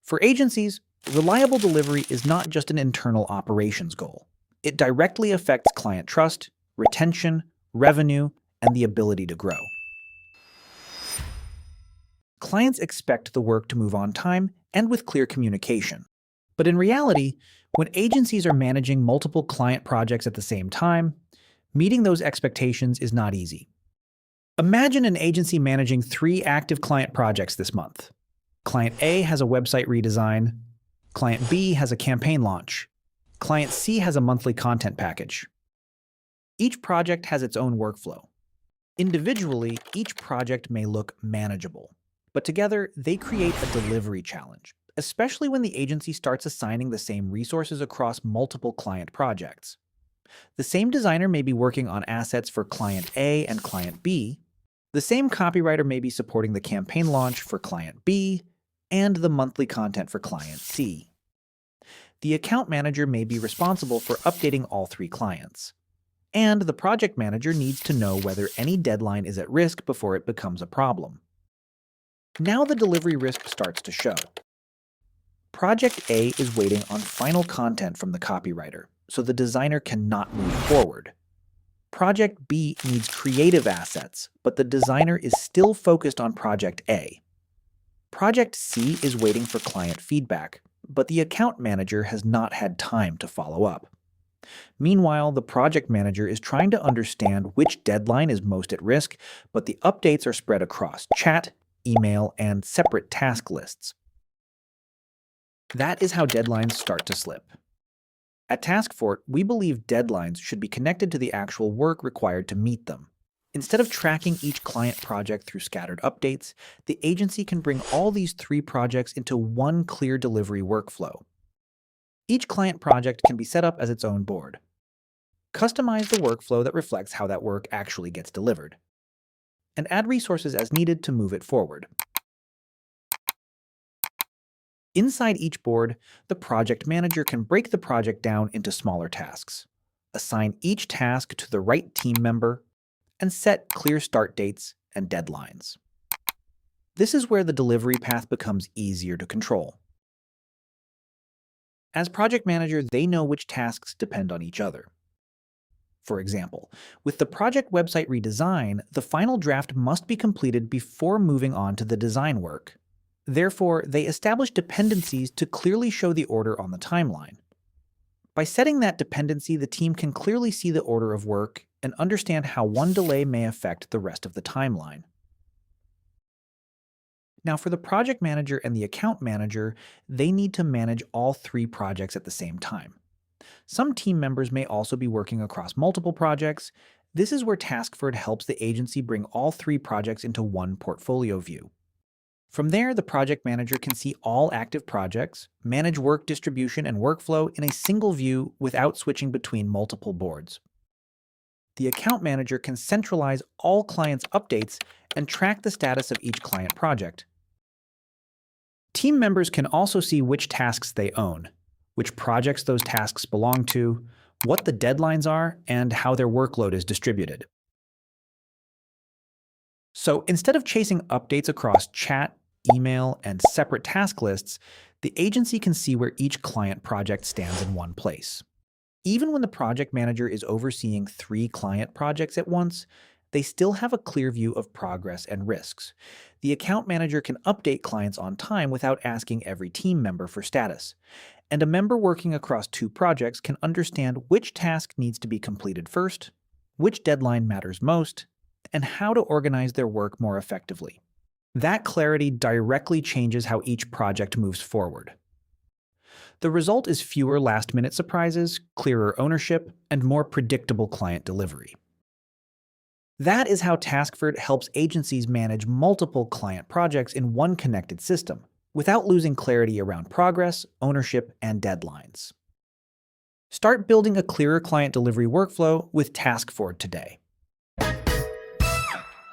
For agencies, reliable delivery is not just an internal operations goal. It directly affects client trust, retention, revenue, and the ability to grow. Clients expect the work to move on time and with clear communication. But in reality, when agencies are managing multiple client projects at the same time, meeting those expectations is not easy. Imagine an agency managing 3 active client projects this month. Client A has a website redesign, Client B has a campaign launch, Client C has a monthly content package. Each project has its own workflow. Individually, each project may look manageable, but together they create a delivery challenge, especially when the agency starts assigning the same resources across multiple client projects. The same designer may be working on assets for Client A and Client B. The same copywriter may be supporting the campaign launch for Client B and the monthly content for Client C. The account manager may be responsible for updating all 3 clients. And the project manager needs to know whether any deadline is at risk before it becomes a problem. Now the delivery risk starts to show. Project A is waiting on final content from the copywriter, so the designer cannot move forward. Project B needs creative assets, but the designer is still focused on Project A. Project C is waiting for client feedback, but the account manager has not had time to follow up. Meanwhile, the project manager is trying to understand which deadline is most at risk, but the updates are spread across chat, email, and separate task lists. That is how deadlines start to slip. At TaskFord, we believe deadlines should be connected to the actual work required to meet them. Instead of tracking each client project through scattered updates, the agency can bring all these 3 projects into one clear delivery workflow. Each client project can be set up as its own board. Customize the workflow that reflects how that work actually gets delivered, and add resources as needed to move it forward. Inside each board, the project manager can break the project down into smaller tasks, assign each task to the right team member, and set clear start dates and deadlines. This is where the delivery path becomes easier to control. As project manager, they know which tasks depend on each other. For example, with the project website redesign, the final draft must be completed before moving on to the design work. Therefore, they establish dependencies to clearly show the order on the timeline. By setting that dependency, the team can clearly see the order of work and understand how one delay may affect the rest of the timeline. Now, for the project manager and the account manager, they need to manage all 3 projects at the same time. Some team members may also be working across multiple projects. This is where TaskFord helps the agency bring all 3 projects into one portfolio view. From there, the project manager can see all active projects, manage work distribution and workflow in a single view without switching between multiple boards. The account manager can centralize all clients' updates and track the status of each client project. Team members can also see which tasks they own, which projects those tasks belong to, what the deadlines are, and how their workload is distributed. So instead of chasing updates across chat, email, and separate task lists, the agency can see where each client project stands in one place. Even when the project manager is overseeing 3 client projects at once, they still have a clear view of progress and risks. The account manager can update clients on time without asking every team member for status. And a member working across 2 projects can understand which task needs to be completed first, which deadline matters most, and how to organize their work more effectively. That clarity directly changes how each project moves forward. The result is fewer last-minute surprises, clearer ownership, and more predictable client delivery. That is how TaskFord helps agencies manage multiple client projects in one connected system, without losing clarity around progress, ownership, and deadlines. Start building a clearer client delivery workflow with TaskFord today.